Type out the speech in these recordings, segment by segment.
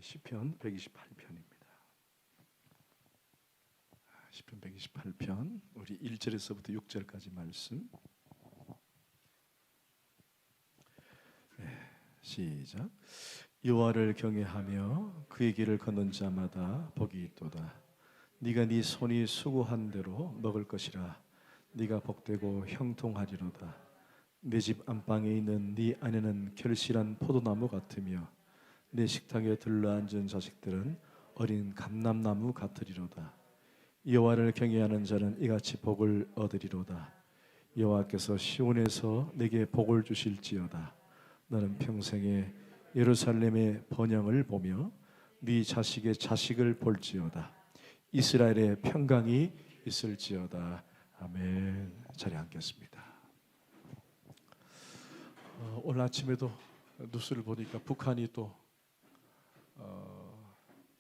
시편 128편입니다. 시편 128편 우리 1절에서부터 6절까지 말씀. 시작. 여호와를 경외하며 그의 길을 걷는 자마다 복이 있도다. 네가 네 손이 수고한 대로 먹을 것이라. 네가 복되고 형통하리로다. 내 집 안방에 있는 네 아내는 결실한 포도나무 같으며 내 식탁에 들러앉은 자식들은 어린 감람나무 같으리로다. 여호와를 경외하는 자는 이같이 복을 얻으리로다. 여호와께서 시온에서 내게 복을 주실지어다. 너는 평생에 예루살렘의 번영을 보며 네 자식의 자식을 볼지어다. 이스라엘의 평강이 있을지어다. 아멘. 자리에 앉겠습니다. 오늘 아침에도 뉴스를 보니까 북한이 또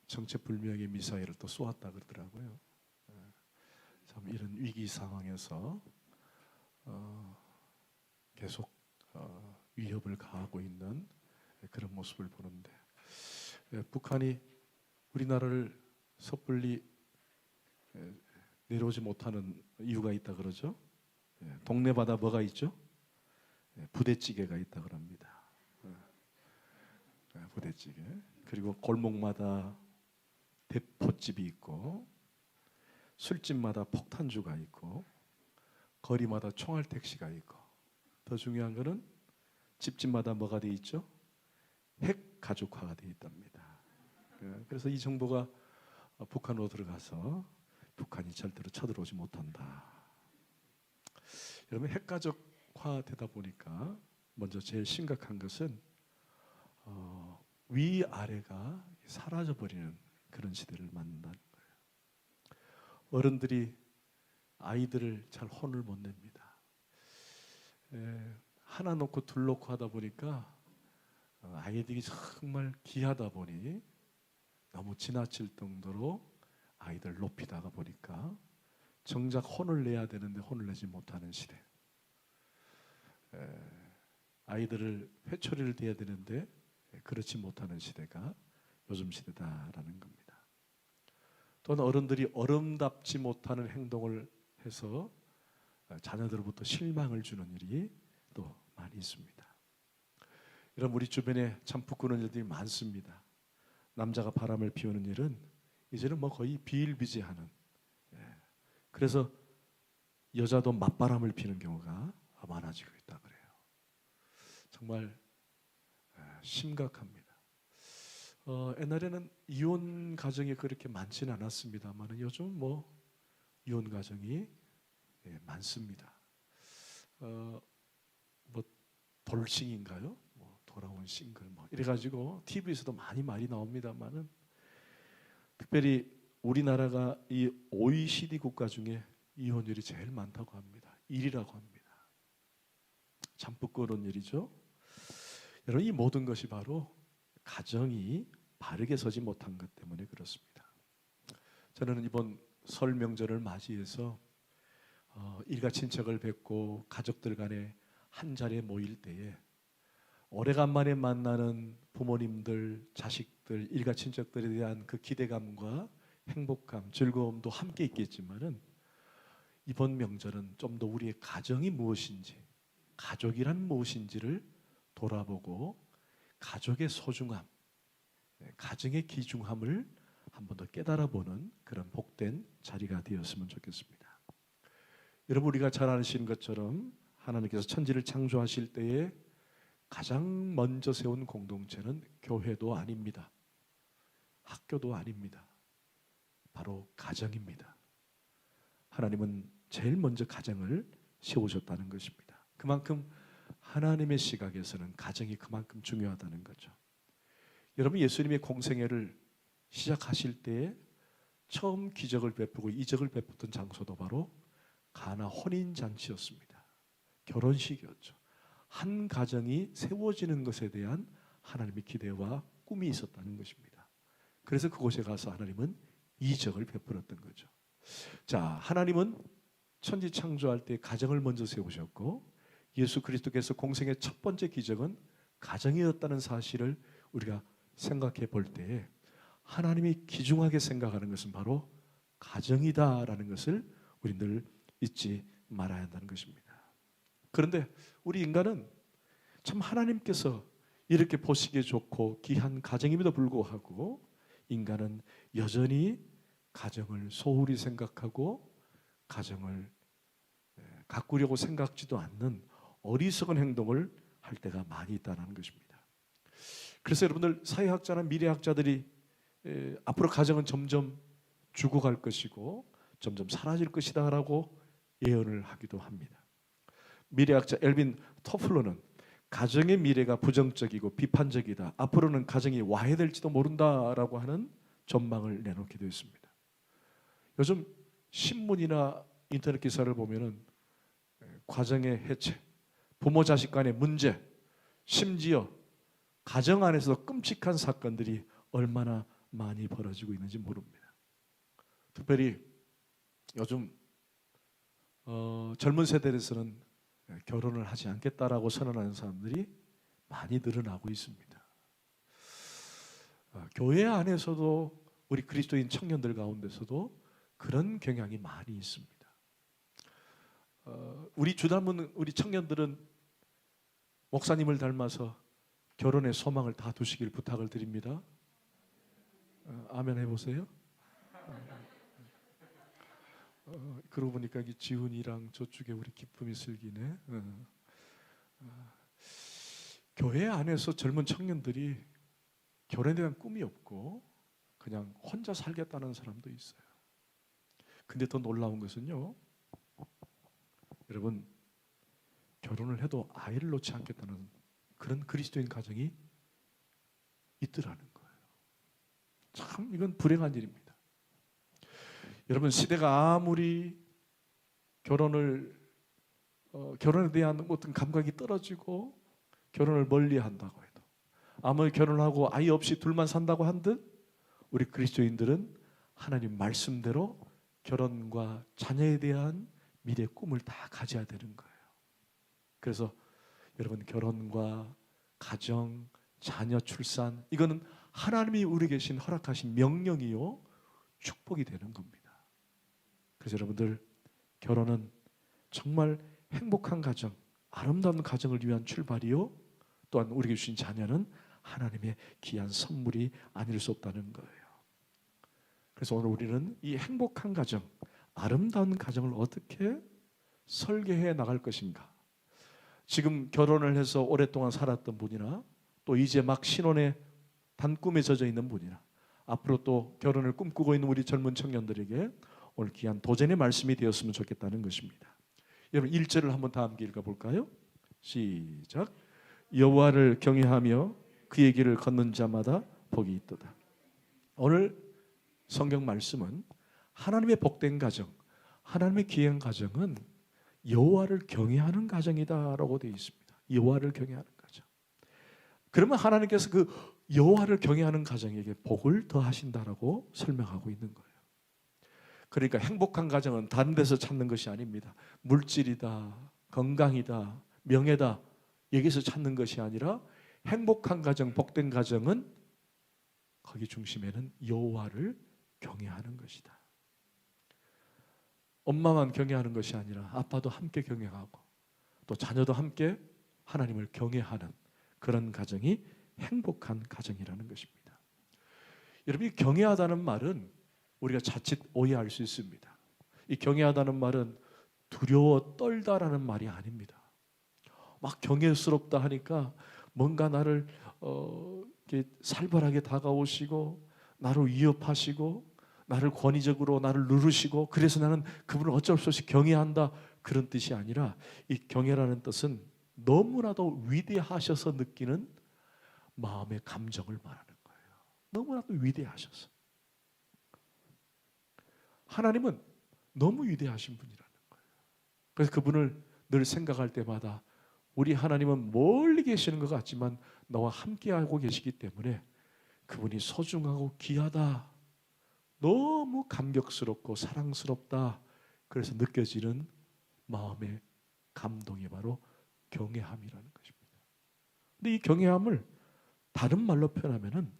정체불명의 미사일을 또 쏘았다 그러더라고요. 참 이런 위기 상황에서 계속 위협을 가하고 있는 그런 모습을 보는데, 북한이 우리나라를 섣불리 내려오지 못하는 이유가 있다 그러죠. 동네 바다 뭐가 있죠? 부대찌개가 있다 그럽니다. 부대찌개. 그리고 골목마다 대포집이 있고, 술집마다 폭탄주가 있고, 거리마다 총알 택시가 있고, 더 중요한 거는 집집마다 뭐가 돼 있죠? 핵 가족화가 돼 있답니다. 그래서 이 정보가 북한으로 들어가서 북한이 절대로 쳐들어오지 못한다. 여러분, 핵 가족화 되다 보니까 먼저 제일 심각한 것은 위아래가 사라져버리는 그런 시대를 만난다는 거예요. 어른들이 아이들을 잘 혼을 못 냅니다. 하나 놓고 둘 놓고 하다 보니까 아이들이 정말 귀하다 보니 너무 지나칠 정도로 아이들 높이다가 보니까 정작 혼을 내야 되는데 혼을 내지 못하는 시대. 아이들을 회초리를 대야 되는데 그렇지 못하는 시대가 요즘 시대다라는 겁니다. 또는 어른들이 어른답지 못하는 행동을 해서 자녀들로부터 실망을 주는 일이 또 많이 있습니다. 여러분, 우리 주변에 참 부끄러운 일들이 많습니다. 남자가 바람을 피우는 일은 이제는 뭐 거의 비일비재하는, 그래서 여자도 맞바람을 피는 경우가 많아지고 있다 그래요. 정말 심각합니다. 옛날에는 이혼 가정이 그렇게 많지는 않았습니다만 요즘 뭐 이혼 가정이 많습니다. 뭐 돌싱인가요? 뭐 돌아온 싱글 뭐 이래가지고 TV에서도 많이 나옵니다만은, 특별히 우리나라가 이 OECD 국가 중에 이혼율이 제일 많다고 합니다. 1위라고 합니다. 참 부끄러운 일이죠. 여러분, 이 모든 것이 바로 가정이 바르게 서지 못한 것 때문에 그렇습니다. 저는 이번 설 명절을 맞이해서 일가 친척을 뵙고 가족들 간에 한 자리에 모일 때에 오래간만에 만나는 부모님들, 자식들, 일가 친척들에 대한 그 기대감과 행복감, 즐거움도 함께 있겠지만은, 이번 명절은 좀 더 우리의 가정이 무엇인지, 가족이란 무엇인지를 돌아보고 가족의 소중함, 가정의 귀중함을 한 번 더 깨달아보는 그런 복된 자리가 되었으면 좋겠습니다. 여러분, 우리가 잘 아시는 것처럼 하나님께서 천지를 창조하실 때에 가장 먼저 세운 공동체는 교회도 아닙니다. 학교도 아닙니다. 바로 가정입니다. 하나님은 제일 먼저 가정을 세우셨다는 것입니다. 그만큼 하나님의 시각에서는 가정이 그만큼 중요하다는 거죠. 여러분, 예수님의 공생애를 시작하실 때에 처음 기적을 베푸고 이적을 베푸던 장소도 바로 가나 혼인잔치였습니다. 결혼식이었죠. 한 가정이 세워지는 것에 대한 하나님의 기대와 꿈이 있었다는 것입니다. 그래서 그곳에 가서 하나님은 이적을 베풀었던 거죠. 자, 하나님은 천지 창조할 때 가정을 먼저 세우셨고, 예수 그리스도께서 공생의 첫 번째 기적은 가정이었다는 사실을 우리가 생각해 볼 때에 하나님이 귀중하게 생각하는 것은 바로 가정이다라는 것을 우리 늘 잊지 말아야 한다는 것입니다. 그런데 우리 인간은 참 하나님께서 이렇게 보시기에 좋고 귀한 가정임에도 불구하고 인간은 여전히 가정을 소홀히 생각하고 가정을 가꾸려고 생각지도 않는 어리석은 행동을 할 때가 많이 있다는 것입니다. 그래서 여러분들 사회학자나 미래학자들이 앞으로 가정은 점점 죽어갈 것이고 점점 사라질 것이다 라고 예언을 하기도 합니다. 미래학자 엘빈 토플러는 가정의 미래가 부정적이고 비판적이다. 앞으로는 가정이 와해될지도 모른다라고 하는 전망을 내놓기도 했습니다. 요즘 신문이나 인터넷 기사를 보면은 가정의 해체, 부모 자식 간의 문제, 심지어 가정 안에서 끔찍한 사건들이 얼마나 많이 벌어지고 있는지 모릅니다. 특별히 요즘 젊은 세대에서는 결혼을 하지 않겠다라고 선언하는 사람들이 많이 늘어나고 있습니다. 교회 안에서도 우리 그리스도인 청년들 가운데서도 그런 경향이 많이 있습니다. 우리 주 닮은 우리 청년들은 목사님을 닮아서 결혼의 소망을 다 두시길 부탁을 드립니다. 아멘 해보세요. 그러고 보니까 지훈이랑 저쪽에 우리 기쁨이 슬기네. 교회 안에서 젊은 청년들이 결혼에 대한 꿈이 없고 그냥 혼자 살겠다는 사람도 있어요. 근데 더 놀라운 것은요, 여러분, 결혼을 해도 아이를 놓지 않겠다는 그런 그리스도인 가정이 있더라는 거예요. 참 이건 불행한 일입니다. 여러분, 시대가 아무리 결혼에 대한 어떤 감각이 떨어지고 결혼을 멀리한다고 해도, 아무리 결혼하고 아이 없이 둘만 산다고 한듯 우리 그리스도인들은 하나님 말씀대로 결혼과 자녀에 대한 미래 꿈을 다 가져야 되는 거예요. 그래서 여러분, 결혼과 가정, 자녀 출산, 이거는 하나님이 우리에게 계신 허락하신 명령이요 축복이 되는 겁니다. 그래서 여러분들, 결혼은 정말 행복한 가정, 아름다운 가정을 위한 출발이요, 또한 우리에게 주신 자녀는 하나님의 귀한 선물이 아닐 수 없다는 거예요. 그래서 오늘 우리는 이 행복한 가정, 아름다운 가정을 어떻게 설계해 나갈 것인가. 지금 결혼을 해서 오랫동안 살았던 분이나 또 이제 막 신혼의 단꿈에 젖어 있는 분이나 앞으로 또 결혼을 꿈꾸고 있는 우리 젊은 청년들에게 오늘 귀한 도전의 말씀이 되었으면 좋겠다는 것입니다. 여러분, 1절을 한번 다 함께 읽어볼까요? 시작. 여호와를 경외하며 그의 길을 걷는 자마다 복이 있도다. 오늘 성경 말씀은 하나님의 복된 가정, 하나님의 귀한 가정은 여호와를 경외하는 가정이다라고 되어 있습니다. 여호와를 경외하는 가정. 그러면 하나님께서 그 여호와를 경외하는 가정에게 복을 더하신다라고 설명하고 있는 거예요. 그러니까 행복한 가정은 다른 데서 찾는 것이 아닙니다. 물질이다, 건강이다, 명예다, 여기서 찾는 것이 아니라 행복한 가정, 복된 가정은 거기 중심에는 여호와를 경외하는 것이다. 엄마만 경외하는 것이 아니라 아빠도 함께 경외하고 또 자녀도 함께 하나님을 경외하는 그런 가정이 행복한 가정이라는 것입니다. 여러분, 이 경외하다는 말은 우리가 자칫 오해할 수 있습니다. 이 경외하다는 말은 두려워 떨다라는 말이 아닙니다. 막 경외스럽다 하니까 뭔가 나를 이렇게 살벌하게 다가오시고 나를 위협하시고 나를 권위적으로 나를 누르시고 그래서 나는 그분을 어쩔 수 없이 경외한다, 그런 뜻이 아니라 이 경외라는 뜻은 너무나도 위대하셔서 느끼는 마음의 감정을 말하는 거예요. 너무나도 위대하셔서. 하나님은 너무 위대하신 분이라는 거예요. 그래서 그분을 늘 생각할 때마다 우리 하나님은 멀리 계시는 것 같지만 너와 함께하고 계시기 때문에 그분이 소중하고 귀하다, 너무 감격스럽고 사랑스럽다, 그래서 느껴지는 마음의 감동이 바로 경외함이라는 것입니다. 근데 이 경외함을 다른 말로 표현하면은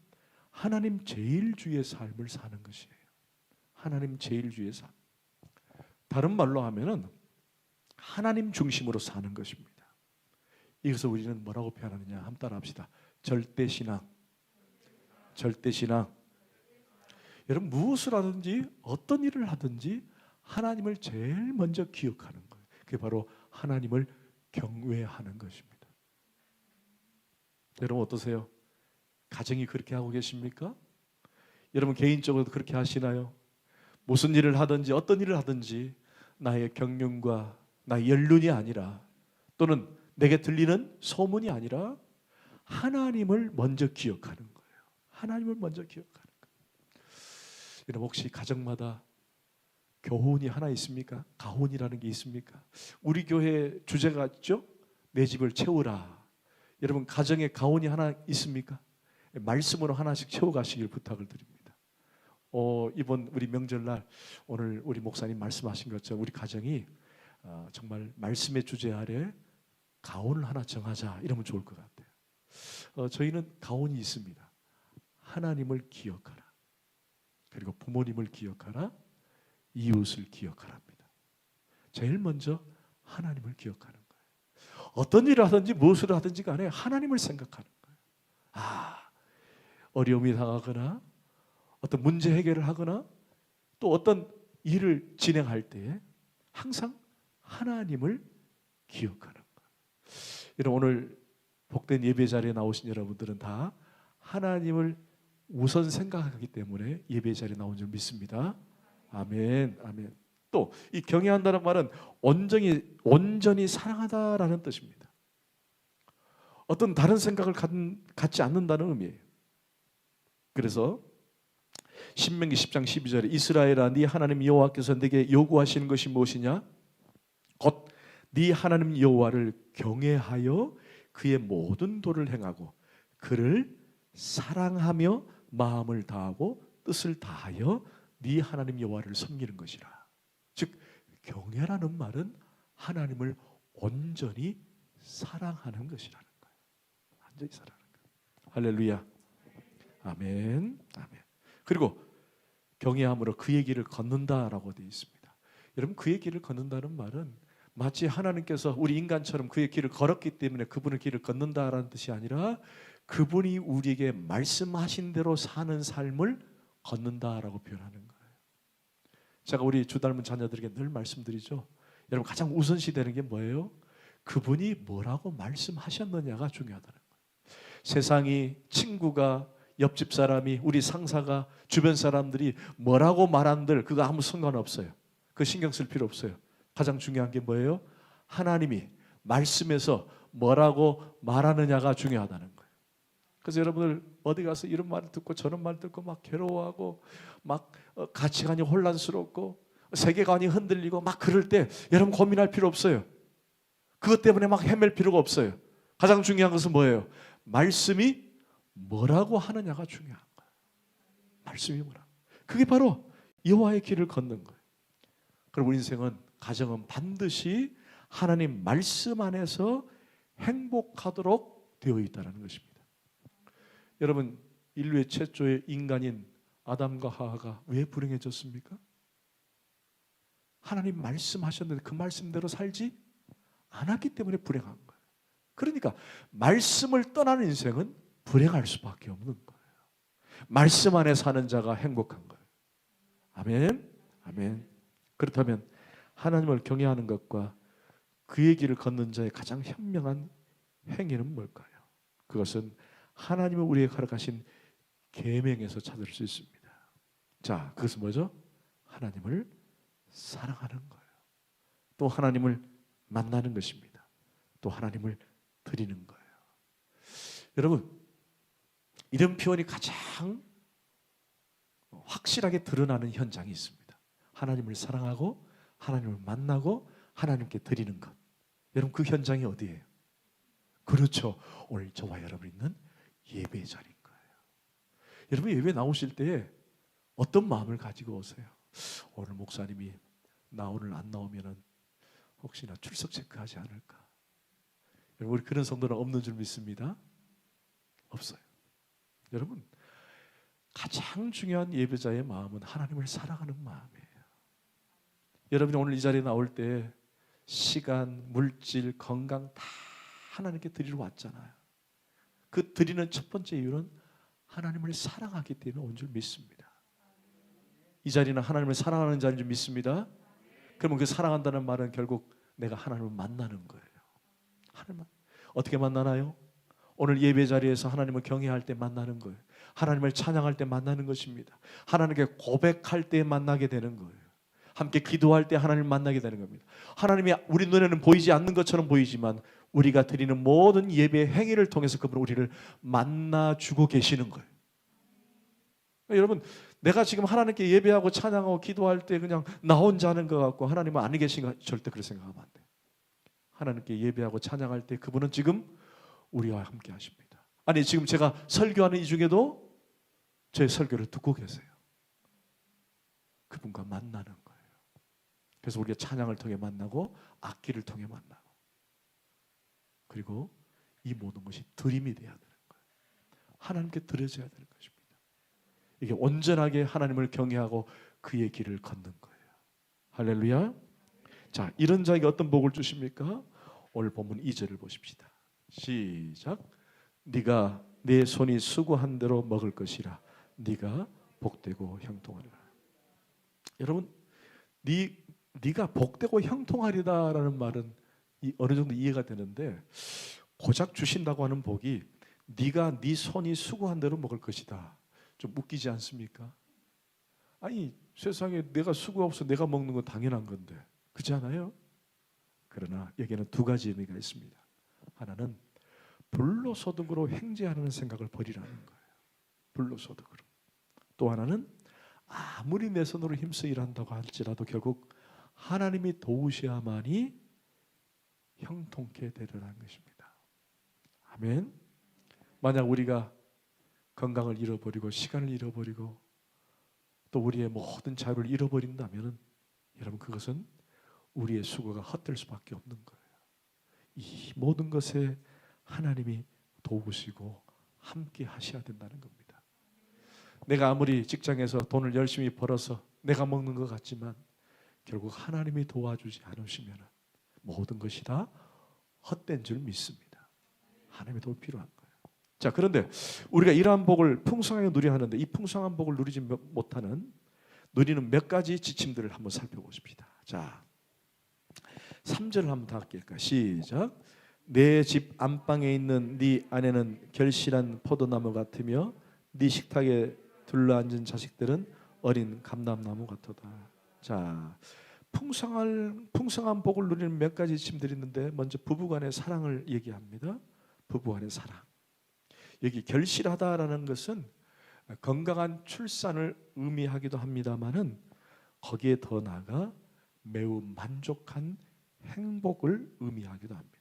하나님 제일주의 삶을 사는 것이에요. 하나님 제일주의 삶. 다른 말로 하면은 하나님 중심으로 사는 것입니다. 이것을 우리는 뭐라고 표현하느냐? 한번 따라합시다. 절대신앙. 절대신앙. 여러분 무엇을 하든지 어떤 일을 하든지 하나님을 제일 먼저 기억하는 거예요. 그게 바로 하나님을 경외하는 것입니다. 여러분 어떠세요? 가정이 그렇게 하고 계십니까? 여러분 개인적으로도 그렇게 하시나요? 무슨 일을 하든지 어떤 일을 하든지 나의 경륜과 나의 연륜이 아니라 또는 내게 들리는 소문이 아니라 하나님을 먼저 기억하는 거예요. 하나님을 먼저 기억하는 거예요. 여러분 혹시 가정마다 교훈이 하나 있습니까? 가훈이라는 게 있습니까? 우리 교회 주제가 있죠? 내 집을 채우라. 여러분 가정에 가훈이 하나 있습니까? 말씀으로 하나씩 채워가시길 부탁을 드립니다. 이번 우리 명절날 오늘 우리 목사님 말씀하신 것처럼 우리 가정이 정말 말씀의 주제 아래 가훈을 하나 정하자 이러면 좋을 것 같아요. 저희는 가훈이 있습니다. 하나님을 기억하라. 그리고 부모님을 기억하라. 이웃을 기억하랍니다. 제일 먼저 하나님을 기억하는 거예요. 어떤 일을 하든지 무엇을 하든지 간에 하나님을 생각하는 거예요. 어려움이 당하거나 어떤 문제 해결을 하거나 또 어떤 일을 진행할 때에 항상 하나님을 기억하는 거예요. 여러분 오늘 복된 예배 자리에 나오신 여러분들은 다 하나님을 우선 생각하기 때문에 예배 자리에 나온 줄 믿습니다. 아멘, 아멘. 또 이 경외한다는 말은 온전히 사랑하다라는 뜻입니다. 어떤 다른 생각을 갖지 않는다는 의미예요. 그래서 신명기 10장 12절에 이스라엘아 네 하나님 여호와께서 네게 요구하시는 것이 무엇이냐? 곧 네 하나님 여호와를 경외하여 그의 모든 도를 행하고 그를 사랑하며 마음을 다하고 뜻을 다하여 네 하나님 여호와를 섬기는 것이라. 즉 경외라는 말은 하나님을 온전히 사랑하는 것이라는 거예요. 완전히 사랑하는 거예요. 할렐루야. 아멘. 아멘. 그리고 경외함으로 그의 길을 걷는다라고 되어 있습니다. 여러분 그의 길을 걷는다는 말은 마치 하나님께서 우리 인간처럼 그의 길을 걸었기 때문에 그분의 길을 걷는다라는 뜻이 아니라 그분이 우리에게 말씀하신 대로 사는 삶을 걷는다라고 표현하는 거예요. 제가 우리 주 닮은 자녀들에게 늘 말씀드리죠. 여러분 가장 우선시 되는 게 뭐예요? 그분이 뭐라고 말씀하셨느냐가 중요하다는 거예요. 세상이, 친구가, 옆집 사람이, 우리 상사가, 주변 사람들이 뭐라고 말한들 그거 아무 상관없어요. 그 신경 쓸 필요 없어요. 가장 중요한 게 뭐예요? 하나님이 말씀에서 뭐라고 말하느냐가 중요하다는 거예요. 그래서 여러분들 어디 가서 이런 말을 듣고 저런 말 듣고 막 괴로워하고 막 가치관이 혼란스럽고 세계관이 흔들리고 막 그럴 때 여러분 고민할 필요 없어요. 그것 때문에 막 헤맬 필요가 없어요. 가장 중요한 것은 뭐예요? 말씀이 뭐라고 하느냐가 중요한 거예요. 말씀이 뭐라? 그게 바로 여호와의 길을 걷는 거예요. 그럼 우리 인생은 가정은 반드시 하나님 말씀 안에서 행복하도록 되어 있다는 것입니다. 여러분 인류의 최초의 인간인 아담과 하와가 왜 불행해졌습니까? 하나님 말씀하셨는데 그 말씀대로 살지 않았기 때문에 불행한 거예요. 그러니까 말씀을 떠나는 인생은 불행할 수밖에 없는 거예요. 말씀 안에 사는 자가 행복한 거예요. 아멘, 아멘. 그렇다면 하나님을 경외하는 것과 그의 길을 걷는 자의 가장 현명한 행위는 뭘까요? 그것은 하나님은 우리에게 가르치신 계명에서 찾을 수 있습니다. 자, 그것은 뭐죠? 하나님을 사랑하는 거예요. 또 하나님을 만나는 것입니다. 또 하나님을 드리는 거예요. 여러분, 이런 표현이 가장 확실하게 드러나는 현장이 있습니다. 하나님을 사랑하고 하나님을 만나고 하나님께 드리는 것. 여러분 그 현장이 어디예요? 그렇죠. 오늘 저와 여러분 있는 예배 자리인 거예요. 여러분 예배 나오실 때 어떤 마음을 가지고 오세요? 오늘 목사님이 나 오늘 안 나오면은 혹시나 출석 체크하지 않을까? 여러분 우리 그런 성도는 없는 줄 믿습니다. 없어요. 여러분 가장 중요한 예배자의 마음은 하나님을 사랑하는 마음이에요. 여러분이 오늘 이 자리에 나올 때 시간, 물질, 건강 다 하나님께 드리러 왔잖아요. 그 드리는 첫 번째 이유는 하나님을 사랑하기 때문에 온 줄 믿습니다. 이 자리는 하나님을 사랑하는 자리인 줄 믿습니다. 그러면 그 사랑한다는 말은 결국 내가 하나님을 만나는 거예요. 하나님 어떻게 만나나요? 오늘 예배 자리에서 하나님을 경외할 때 만나는 거예요. 하나님을 찬양할 때 만나는 것입니다. 하나님께 고백할 때 만나게 되는 거예요. 함께 기도할 때 하나님을 만나게 되는 겁니다. 하나님이 우리 눈에는 보이지 않는 것처럼 보이지만 우리가 드리는 모든 예배 행위를 통해서 그분은 우리를 만나주고 계시는 거예요. 여러분, 내가 지금 하나님께 예배하고 찬양하고 기도할 때 그냥 나 혼자 하는 것 같고 하나님은 안 계신가? 절대 그렇게 생각하면 안 돼요. 하나님께 예배하고 찬양할 때 그분은 지금 우리와 함께 하십니다. 아니, 지금 제가 설교하는 이 중에도 제 설교를 듣고 계세요. 그분과 만나는 거예요. 그래서 우리가 찬양을 통해 만나고 악기를 통해 만나고, 그리고 이 모든 것이 드림이 돼야 되는 거예요. 하나님께 드려져야 되는 것입니다. 이게 온전하게 하나님을 경외하고 그의 길을 걷는 거예요. 할렐루야. 자, 이런 자에게 어떤 복을 주십니까? 오늘 본문 2절을 보십시다. 시작. 네가 내 손이 수고한 대로 먹을 것이라. 네가 복되고 형통하리라. 여러분, 네가 복되고 형통하리다라는 말은 어느 정도 이해가 되는데, 고작 주신다고 하는 복이 네가 네 손이 수고한 대로 먹을 것이다. 좀 웃기지 않습니까? 아니, 세상에 내가 수고 없어 내가 먹는 건 당연한 건데, 그렇지 않아요? 그러나 여기에는 두 가지 의미가 있습니다. 하나는 불로소득으로 행제하는 생각을 버리라는 거예요. 불로소득으로. 또 하나는 아무리 내 손으로 힘써 일한다고 할지라도 결국 하나님이 도우셔야만이 형통케 되리라는 것입니다. 아멘. 만약 우리가 건강을 잃어버리고 시간을 잃어버리고 또 우리의 모든 자유를 잃어버린다면 여러분, 그것은 우리의 수고가 헛될 수밖에 없는 거예요. 이 모든 것에 하나님이 도우시고 함께 하셔야 된다는 겁니다. 내가 아무리 직장에서 돈을 열심히 벌어서 내가 먹는 것 같지만 결국 하나님이 도와주지 않으시면 모든 것이 다 헛된 줄 믿습니다. 하나님의 도움이 필요한 거예요. 자, 그런데 우리가 이러한 복을 풍성하게 누려야 하는데 이 풍성한 복을 누리지 못하는, 누리는 몇 가지 지침들을 한번 살펴보십시다. 자, 3절을 한번 다 할게요. 시작. 내 집 안방에 있는 네 아내는 결실한 포도나무 같으며 네 식탁에 둘러앉은 자식들은 어린 감람나무 같도다. 자, 풍성한 복을 누리는 몇 가지 지침들이 있는데, 먼저 부부간의 사랑을 얘기합니다. 부부간의 사랑. 여기 결실하다라는 것은 건강한 출산을 의미하기도 합니다만은 거기에 더 나아가 매우 만족한 행복을 의미하기도 합니다.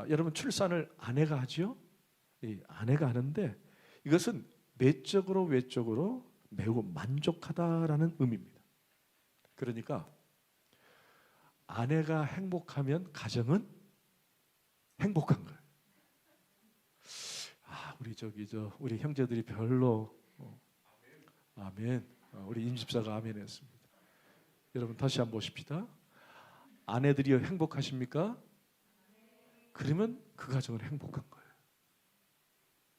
여러분, 출산을 아내가 하죠? 아내가 하는데 이것은 내적으로 외적으로 매우 만족하다라는 의미입니다. 그러니까 아내가 행복하면 가정은 행복한 거예요. 우리 형제들이 별로 아멘. 우리 임집사가 아멘 했습니다. 여러분, 다시 한번 보십시다. 아내들이 행복하십니까? 그러면 그 가정은 행복한 거예요.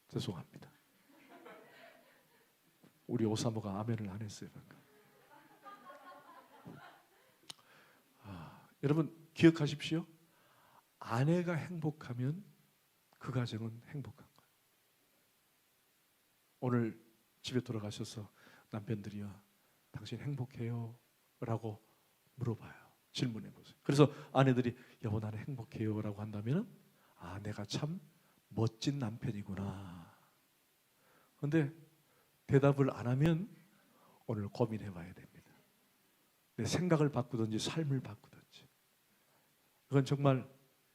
죄송합니다. 우리 오사모가 아멘을 안 했어요. 여러분, 기억하십시오. 아내가 행복하면 그 가정은 행복한 거예요. 오늘 집에 돌아가셔서 남편들이요, 당신 행복해요? 라고 물어봐요. 질문해 보세요. 그래서 아내들이 여보 나는 행복해요 라고 한다면 내가 참 멋진 남편이구나. 그런데 대답을 안 하면 오늘 고민해 봐야 됩니다. 내 생각을 바꾸든지 삶을 바꾸든지. 그건 정말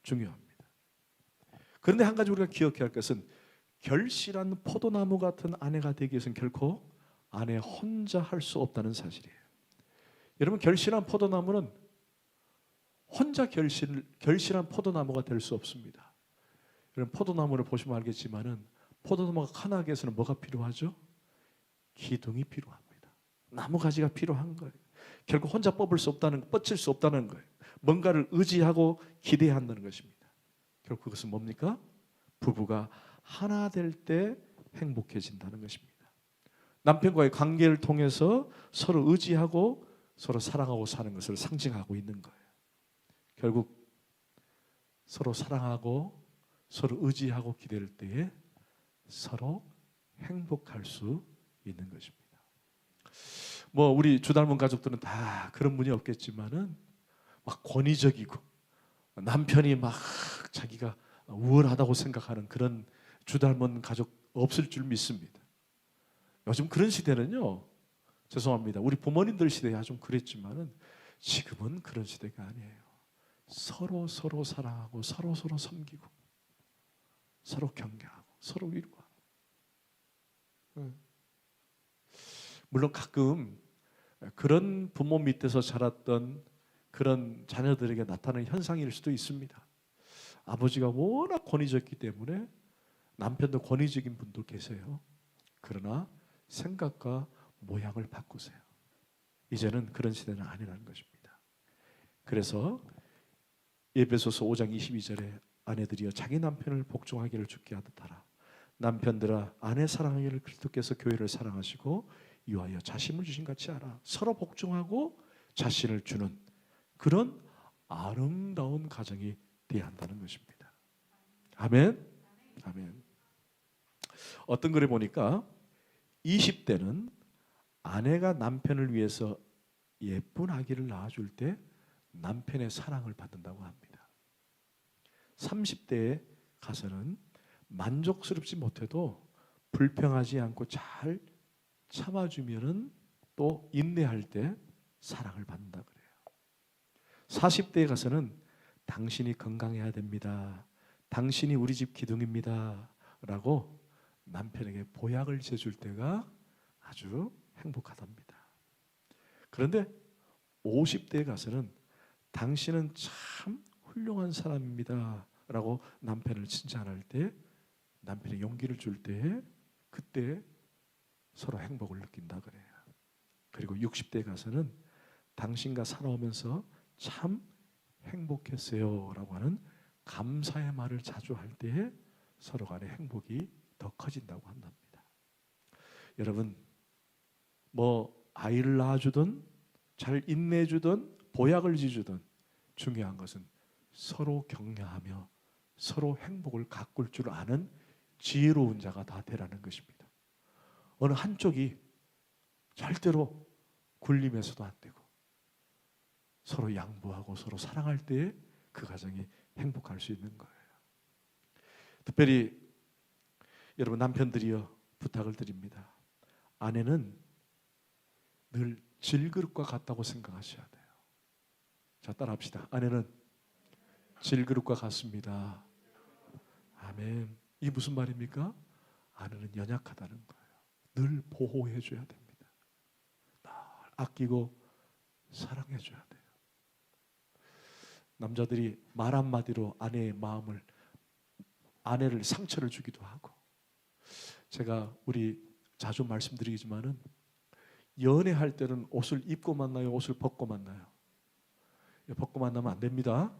중요합니다. 그런데 한 가지 우리가 기억해야 할 것은 결실한 포도나무 같은 아내가 되기 위해서는 결코 아내 혼자 할 수 없다는 사실이에요. 여러분, 결실한 포도나무는 혼자 결실한 포도나무가 될 수 없습니다. 여러분, 포도나무를 보시면 알겠지만은 포도나무가 커나게 해서는 뭐가 필요하죠? 기둥이 필요합니다. 나무 가지가 필요한 거예요. 결국 혼자 뻗칠 수 없다는 거예요. 뭔가를 의지하고 기대해야 한다는 것입니다. 결국 그것은 뭡니까? 부부가 하나 될 때 행복해진다는 것입니다. 남편과의 관계를 통해서 서로 의지하고 서로 사랑하고 사는 것을 상징하고 있는 거예요. 결국 서로 사랑하고 서로 의지하고 기댈 때에 서로 행복할 수 있는 것입니다. 뭐 우리 주 닮은 가족들은 다 그런 분이 없겠지만은 막 권위적이고 남편이 막 자기가 우월하다고 생각하는 그런 주 닮은 가족 없을 줄 믿습니다. 요즘 그런 시대는요, 죄송합니다. 우리 부모님들 시대야 좀 그랬지만은 지금은 그런 시대가 아니에요. 서로 사랑하고 서로 섬기고 서로 경계하고 서로 위로하고. 물론 가끔 그런 부모 밑에서 자랐던 그런 자녀들에게 나타나는 현상일 수도 있습니다. 아버지가 워낙 권위적이기 때문에 남편도 권위적인 분도 계세요. 그러나 생각과 모양을 바꾸세요. 이제는 그런 시대는 아니라는 것입니다. 그래서 에베소서 5장 22절에 아내들이여 자기 남편을 복종하기를 주께 하듯하라. 남편들아 아내 사랑하기를 그리스도께서 교회를 사랑하시고 이와여 자신을 주신 같이 하라. 서로 복종하고 자신을 주는 그런 아름다운 가정이 되어야 한다는 것입니다. 아멘. 아멘. 어떤 글에 보니까 20대는 아내가 남편을 위해서 예쁜 아기를 낳아줄 때 남편의 사랑을 받는다고 합니다. 30대에 가서는 만족스럽지 못해도 불평하지 않고 잘 참아주면은 또 인내할 때 사랑을 받는다 그래요. 40대에 가서는 당신이 건강해야 됩니다. 당신이 우리 집 기둥입니다. 라고 남편에게 보약을 재줄 때가 아주 행복하답니다. 그런데 50대에 가서는 당신은 참 훌륭한 사람입니다. 라고 남편을 칭찬할 때 남편의 용기를 줄 때 그때 서로 행복을 느낀다 그래요. 그리고 60대에 가서는 당신과 살아오면서 참 행복했어요 라고 하는 감사의 말을 자주 할 때에 서로 간의 행복이 더 커진다고 한답니다. 여러분 뭐 아이를 낳아주든 잘 인내해주든 보약을 지주든 중요한 것은 서로 격려하며 서로 행복을 가꿀 줄 아는 지혜로운 자가 다 되라는 것입니다. 어느 한쪽이 절대로 굴림해서도 안 되고 서로 양보하고 서로 사랑할 때에 그 가정이 행복할 수 있는 거예요. 특별히 여러분 남편들이여 부탁을 드립니다. 아내는 늘 질그릇과 같다고 생각하셔야 돼요. 자, 따라합시다. 아내는 질그릇과 같습니다. 아멘. 이게 무슨 말입니까? 아내는 연약하다는 거예요. 늘 보호해줘야 됩니다. 늘 아끼고 사랑해줘야 돼요. 남자들이 말 한마디로 아내를 상처를 주기도 하고, 제가 자주 말씀드리지만은 연애할 때는 옷을 입고 만나요, 옷을 벗고 만나요? 벗고 만나면 안 됩니다.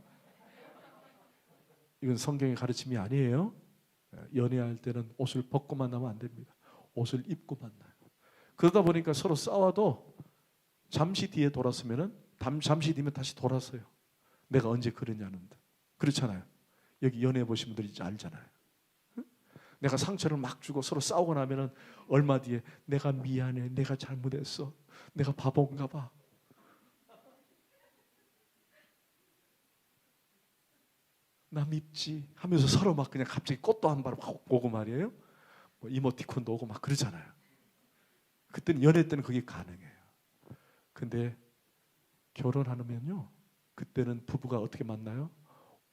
이건 성경의 가르침이 아니에요. 연애할 때는 옷을 벗고 만나면 안 됩니다. 옷을 입고 만나요. 그러다 보니까 서로 싸워도 잠시 뒤에 돌았으면은 잠시 뒤면 다시 돌아서요. 내가 언제 그러냐는 듯. 그렇잖아요. 여기 연애해 보신 분들이 알잖아요. 내가 상처를 막 주고 서로 싸우고 나면은 얼마 뒤에 내가 미안해, 내가 잘못했어, 내가 바본가 봐. 나 밉지 하면서 서로 막 그냥 갑자기 꽃도 한 발 막 오고 말이에요. 뭐 이모티콘도 오고 막 그러잖아요. 그때는 연애 때는 그게 가능해요. 근데 결혼하면요, 그때는 부부가 어떻게 만나요?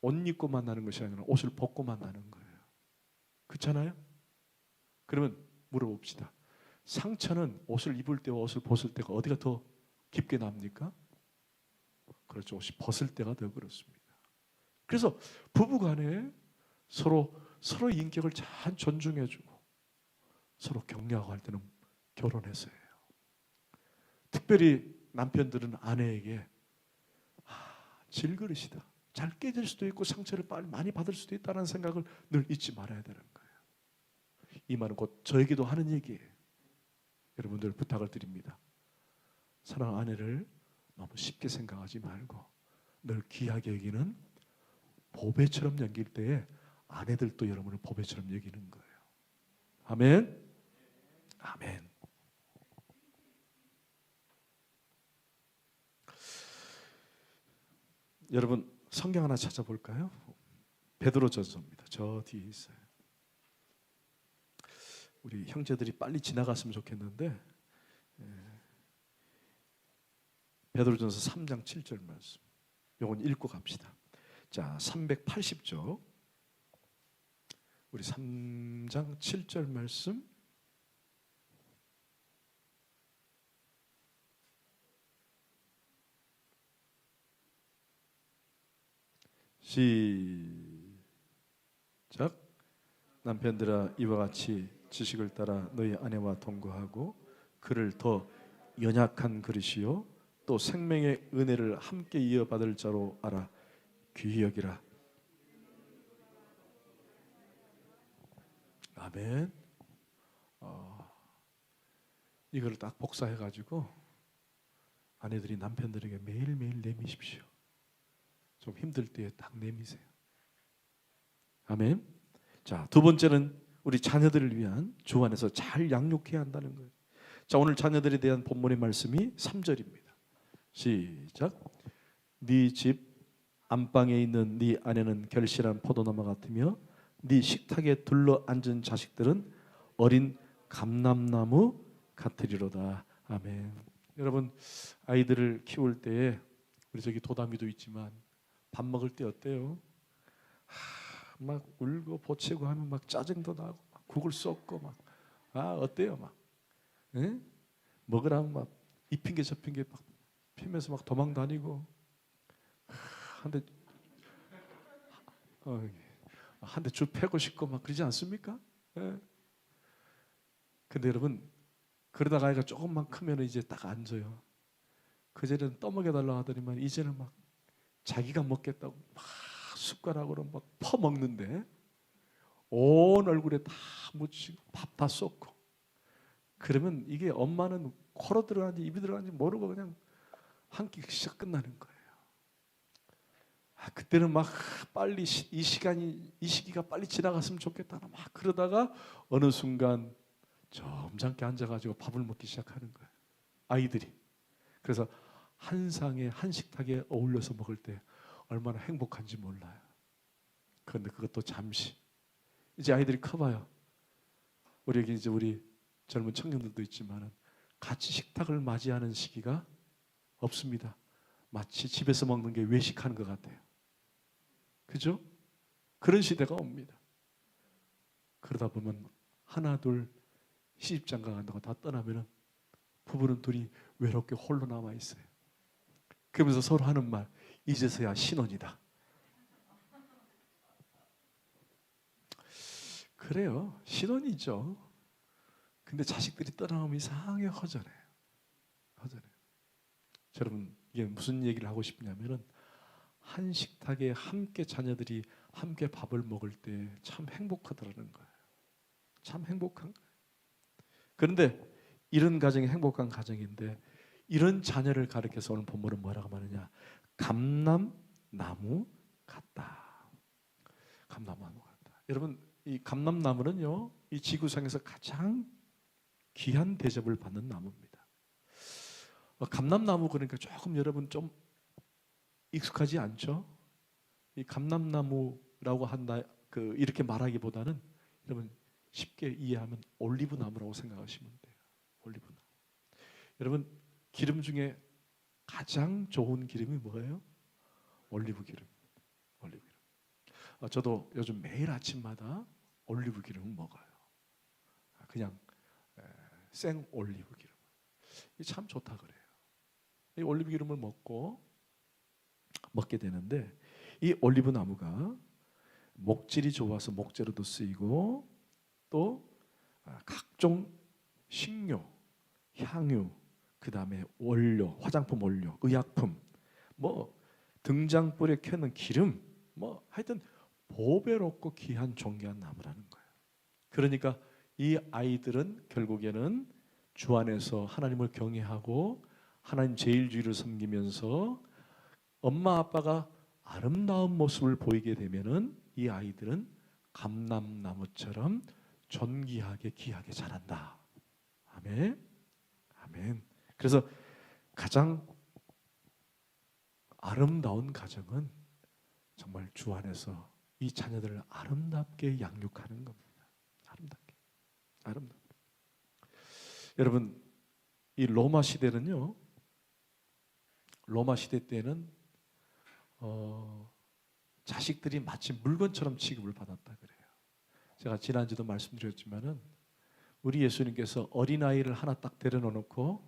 옷 입고 만나는 것이 아니라 옷을 벗고 만나는 거예요. 그렇잖아요? 그러면 물어봅시다. 상처는 옷을 입을 때와 옷을 벗을 때가 어디가 더 깊게 납니까? 그렇죠. 옷이 벗을 때가 더 그렇습니다. 그래서 부부간에 서로의 인격을 잘 존중해주고 서로 격려하고 할 때는 결혼해서 해요. 특별히 남편들은 아내에게 질그릇이다. 잘 깨질 수도 있고 상처를 많이 받을 수도 있다는 생각을 늘 잊지 말아야 되는 거예요. 이 말은 곧 저에게도 하는 얘기예요. 여러분들 부탁을 드립니다. 사랑 아내를 너무 쉽게 생각하지 말고 늘 귀하게 여기는 보배처럼 여길 때에 아내들도 여러분을 보배처럼 여기는 거예요. 아멘. 아멘. 여러분 성경 하나 찾아볼까요? 베드로전서입니다. 저 뒤에 있어요. 우리 형제들이 빨리 지나갔으면 좋겠는데 베드로전서 3장 7절 말씀. 요건 읽고 갑시다. 자, 380쪽. 우리 3장 7절 말씀. 시작. 남편들아 이와 같이 지식을 따라 너희 아내와 동거하고 그를 더 연약한 그릇이요 또 생명의 은혜를 함께 이어받을 자로 알아 귀히 여기라. 아멘. 이걸 딱 복사해가지고 아내들이 남편들에게 매일매일 내미십시오. 좀 힘들 때에 딱 내미세요. 아멘. 자, 두 번째는 우리 자녀들을 위한 주 안에서 잘 양육해야 한다는 거예요. 자, 오늘 자녀들에 대한 본문의 말씀이 3절입니다. 시작. 네 집 안방에 있는 네 아내는 결실한 포도나무 같으며 네 식탁에 둘러 앉은 자식들은 어린 감람나무 같으리로다. 아멘. 여러분 아이들을 키울 때에 우리 저기 도담이도 있지만 밥 먹을 때 어때요? 막 울고 보채고 하면 막 짜증도 나고 막 국을 쏟고 막 어때요? 막 먹으라면 막 이 핑계 저 핑계 막 피면서 막 도망 다니고 한 대 주 패고 싶고 막 그러지 않습니까? 근데 여러분 그러다가 아이가 조금만 크면 이제 딱 앉아요. 그전에는 떠먹여 달라고 하더니만 이제는 막 자기가 먹겠다고 막 숟가락으로 막 퍼먹는데 온 얼굴에 다 묻히고 밥 다 쏟고 그러면 이게 엄마는 코로 들어가는지 입이 들어가는지 모르고 그냥 한 끼씩 끝나는 거예요. 그때는 막 빨리 이 시기가 빨리 지나갔으면 좋겠다 막 그러다가 어느 순간 점잖게 앉아가지고 밥을 먹기 시작하는 거예요. 아이들이. 그래서 한 상에 한 식탁에 어울려서 먹을 때 얼마나 행복한지 몰라요. 그런데 그것도 잠시. 이제 아이들이 커봐요. 우리 여기 이제 우리 젊은 청년들도 있지만은 같이 식탁을 맞이하는 시기가 없습니다. 마치 집에서 먹는 게 외식하는 것 같아요. 그죠? 그런 시대가 옵니다. 그러다 보면 하나 둘 시집장가 간다고 다 떠나면은 부부는 둘이 외롭게 홀로 남아 있어요. 그러면서 서로 하는 말, 이제서야 신혼이다. 그래요, 신혼이죠. 근데 자식들이 떠나면 이상하게 허전해요. 허전해요. 여러분 이게 무슨 얘기를 하고 싶냐면은 한 식탁에 함께 자녀들이 함께 밥을 먹을 때 참 행복하더라는 거예요. 참 행복한 거예요. 그런데 이런 가정이 행복한 가정인데 이런 자녀를 가리켜서 오늘 본문은 뭐라고 말하냐? 감람나무 같다. 감람나무 같다. 여러분 이 감람나무는요 이 지구상에서 가장 귀한 대접을 받는 나무입니다. 감람나무 그러니까 조금 여러분 좀 익숙하지 않죠? 이 감람나무라고 한다 이렇게 말하기보다는 여러분 쉽게 이해하면 올리브 나무라고 생각하시면 돼요. 올리브 나무. 여러분 기름 중에 가장 좋은 기름이 뭐예요? 올리브 기름. 올리브 기름. 저도 요즘 매일 아침마다 올리브 기름을 먹어요. 그냥 생 올리브 기름. 이게 참 좋다 그래요. 이 올리브 기름을 먹게 되는데 이 올리브 나무가 목질이 좋아서 목재로도 쓰이고 또 각종 식료, 향유, 그 다음에 원료, 화장품 원료, 의약품, 뭐 등장불에 켜는 기름, 뭐 하여튼 보배롭고 귀한 존귀한 나무라는 거예요. 그러니까 이 아이들은 결국에는 주 안에서 하나님을 경외하고 하나님 제일주의를 섬기면서 엄마 아빠가 아름다운 모습을 보이게 되면은 이 아이들은 감람나무처럼 존귀하게 귀하게 자란다. 아멘. 아멘. 그래서 가장 아름다운 가정은 정말 주 안에서 이 자녀들을 아름답게 양육하는 겁니다. 아름답게. 아름답게. 여러분, 이 로마 시대는요. 로마 시대 때는 자식들이 마치 물건처럼 취급을 받았다 그래요. 제가 지난주도 말씀드렸지만은 우리 예수님께서 어린아이를 하나 딱 데려놓고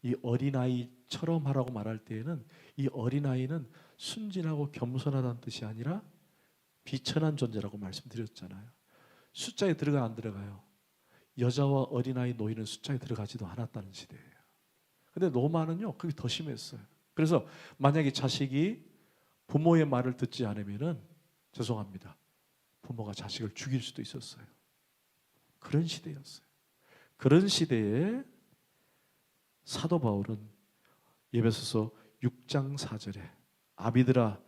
이 어린아이처럼 하라고 말할 때에는 이 어린아이는 순진하고 겸손하다는 뜻이 아니라 비천한 존재라고 말씀드렸잖아요. 숫자에 들어가 안 들어가요? 여자와 어린아이 노인은 숫자에 들어가지도 않았다는 시대예요. 근데 로마는요, 그게 더 심했어요. 그래서 만약에 자식이 부모의 말을 듣지 않으면은 죄송합니다. 부모가 자식을 죽일 수도 있었어요. 그런 시대였어요. 그런 시대에 사도 바울은 에베소서 6장 4절에 아비들아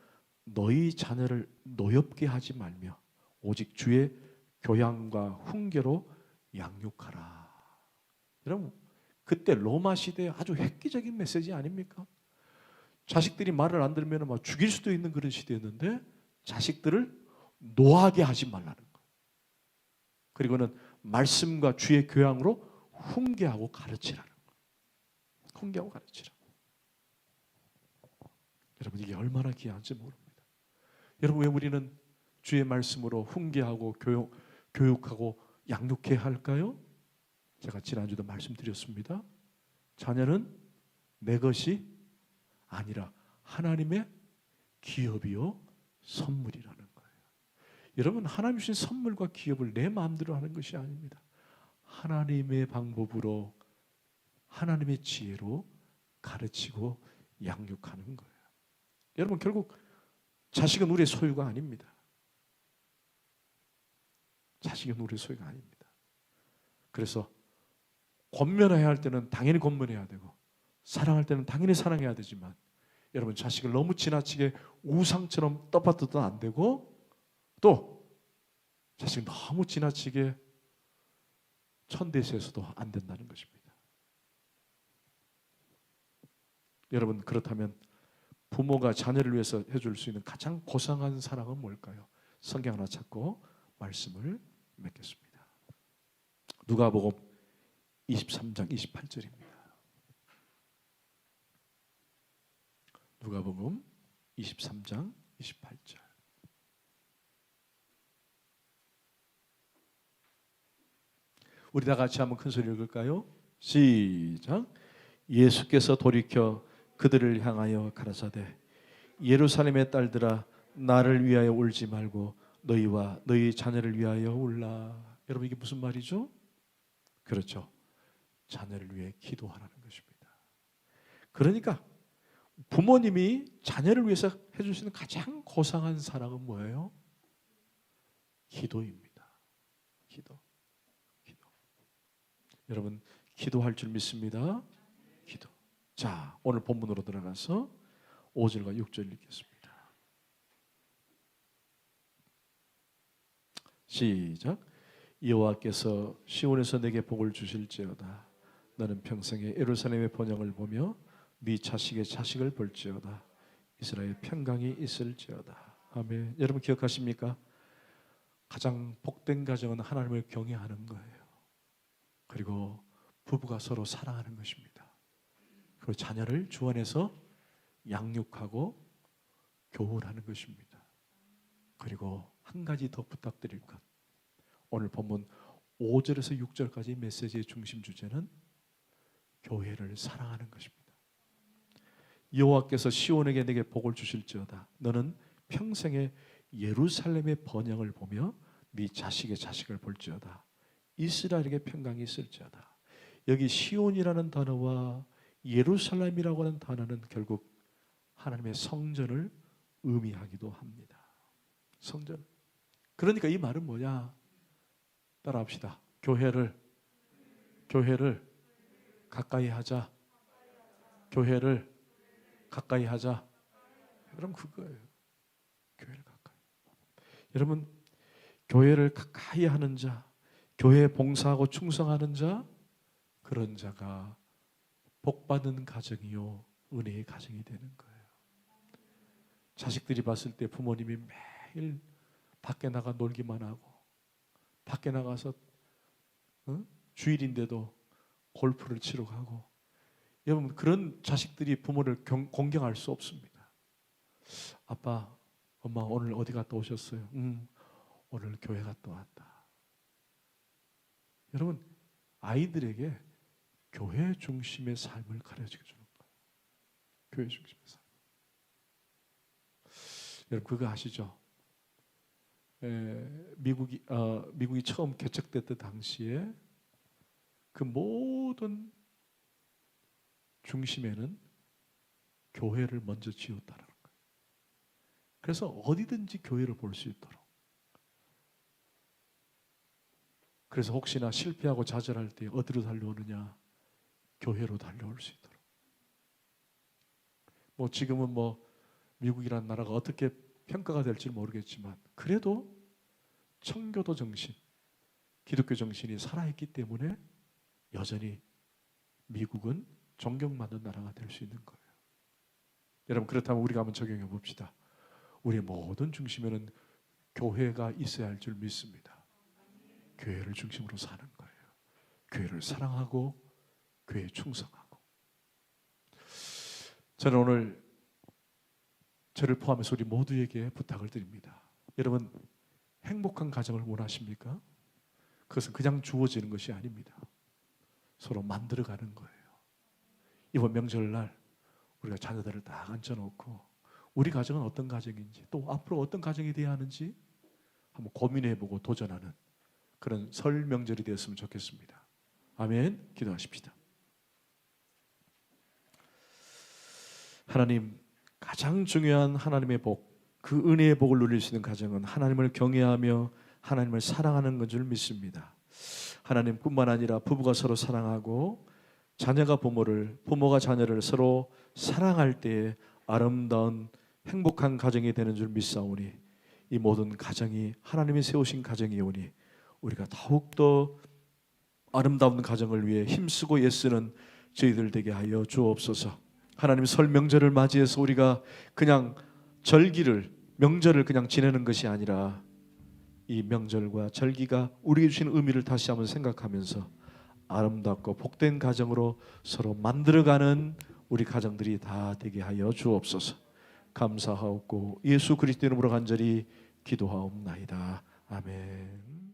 너희 자녀를 노엽게 하지 말며 오직 주의 교양과 훈계로 양육하라. 여러분 그때 로마 시대에 아주 획기적인 메시지 아닙니까? 자식들이 말을 안 들으면 막 죽일 수도 있는 그런 시대였는데 자식들을 노하게 하지 말라는 거예요. 그리고는 말씀과 주의 교양으로 훈계하고 가르치라는 거예요. 훈계하고 가르치라. 여러분 이게 얼마나 귀한지 모릅니다. 여러분 왜 우리는 주의 말씀으로 훈계하고 교육하고 양육해야 할까요? 제가 지난주도 말씀드렸습니다. 자녀는 내 것이 아니라 하나님의 기업이요 선물이라는 거예요. 여러분 하나님 주신 선물과 기업을 내 마음대로 하는 것이 아닙니다. 하나님의 방법으로 하나님의 지혜로 가르치고 양육하는 거예요. 여러분 결국 자식은 우리의 소유가 아닙니다. 자식은 우리의 소유가 아닙니다. 그래서 권면해야 할 때는 당연히 권면해야 되고 사랑할 때는 당연히 사랑해야 되지만 여러분 자식을 너무 지나치게 우상처럼 떠받들어도 안 되고 또 자식을 너무 지나치게 천대시해서도 안 된다는 것입니다. 여러분 그렇다면 부모가 자녀를 위해서 해줄 수 있는 가장 고상한 사랑은 뭘까요? 성경 하나 찾고 말씀을 맺겠습니다. 누가복음 23장 28절입니다. 누가복음 23장 28절. 우리 다 같이 한번 큰 소리 읽을까요? 시작. 예수께서 돌이켜 그들을 향하여 가라사대 예루살렘의 딸들아 나를 위하여 울지 말고 너희와 너희 자녀를 위하여 울라. 여러분 이게 무슨 말이죠? 그렇죠. 자녀를 위해 기도하라는 것입니다. 그러니까 부모님이 자녀를 위해서 해줄 수 있는 가장 고상한 사랑은 뭐예요? 기도입니다. 기도. 여러분 기도할 줄 믿습니다. 기도. 자, 오늘 본문으로 들어가서 5절과 6절 읽겠습니다. 시작. 여호와께서 시온에서 내게 복을 주실지어다. 너는 평생에 예루살렘의 번영을 보며 네 자식의 자식을 볼지어다. 이스라엘 평강이 있을지어다. 아멘. 여러분 기억하십니까? 가장 복된 가정은 하나님을 경외하는 거예요. 그리고 부부가 서로 사랑하는 것입니다. 그리고 자녀를 주 안에서 양육하고 교훈하는 것입니다. 그리고 한 가지 더 부탁드릴 것. 오늘 본문 5절에서 6절까지 메시지의 중심 주제는 교회를 사랑하는 것입니다. 여호와께서 시온에게 내게 복을 주실지어다. 너는 평생에 예루살렘의 번영을 보며 네 자식의 자식을 볼지어다. 이스라엘에게 평강이 있을지어다. 여기 시온이라는 단어와 예루살렘이라고 하는 단어는 결국 하나님의 성전을 의미하기도 합니다. 성전. 그러니까 이 말은 뭐냐? 따라합시다. 교회를 가까이 하자. 교회를 가까이 하자. 그럼 그거예요. 교회를 가까이. 여러분, 교회를 가까이 하는 자, 교회에 봉사하고 충성하는 자, 그런 자가 복받은 가정이요 은혜의 가정이 되는 거예요. 자식들이 봤을 때 부모님이 매일 밖에 나가 놀기만 하고 밖에 나가서 주일인데도 골프를 치러 가고, 여러분 그런 자식들이 부모를 공경할 수 없습니다. 아빠, 엄마 오늘 어디 갔다 오셨어요? 오늘 교회 갔다 왔다. 여러분, 아이들에게 교회 중심의 삶을 가르쳐 주는 거예요. 교회 중심의 삶. 여러분 그거 아시죠? 미국이 처음 개척됐던 당시에 그 모든 중심에는 교회를 먼저 지었다는 거예요. 그래서 어디든지 교회를 볼 수 있도록. 그래서 혹시나 실패하고 좌절할 때 어디로 달려오느냐? 교회로 달려올 수 있도록. 뭐 지금은 뭐 미국이라는 나라가 어떻게 평가가 될지 모르겠지만 그래도 청교도 정신, 기독교 정신이 살아있기 때문에 여전히 미국은 존경받는 나라가 될 수 있는 거예요. 여러분 그렇다면 우리가 한번 적용해 봅시다. 우리의 모든 중심에는 교회가 있어야 할 줄 믿습니다. 교회를 중심으로 사는 거예요. 교회를 사랑하고 교회에 충성하고. 저는 오늘 저를 포함해서 우리 모두에게 부탁을 드립니다. 여러분 행복한 가정을 원하십니까? 그것은 그냥 주어지는 것이 아닙니다. 서로 만들어가는 거예요. 이번 명절날 우리가 자녀들을 딱 앉혀놓고 우리 가정은 어떤 가정인지, 또 앞으로 어떤 가정이 되어야 하는지 한번 고민해보고 도전하는 그런 설 명절이 되었으면 좋겠습니다. 아멘. 기도하십시다. 하나님, 가장 중요한 하나님의 복, 그 은혜의 복을 누릴 수 있는 가정은 하나님을 경외하며 하나님을 사랑하는 것 줄 믿습니다. 하나님뿐만 아니라 부부가 서로 사랑하고 자녀가 부모를, 부모가 자녀를 서로 사랑할 때에 아름다운 행복한 가정이 되는 줄 믿사오니, 이 모든 가정이 하나님이 세우신 가정이오니 우리가 더욱더 아름다운 가정을 위해 힘쓰고 애쓰는 저희들 되게 하여 주옵소서. 하나님, 설 명절을 맞이해서 우리가 그냥 명절을 그냥 지내는 것이 아니라 이 명절과 절기가 우리에게 주신 의미를 다시 한번 생각하면서 아름답고 복된 가정으로 서로 만들어가는 우리 가정들이 다 되게 하여 주옵소서. 감사하옵고 예수 그리스도 이름으로 간절히 기도하옵나이다. 아멘.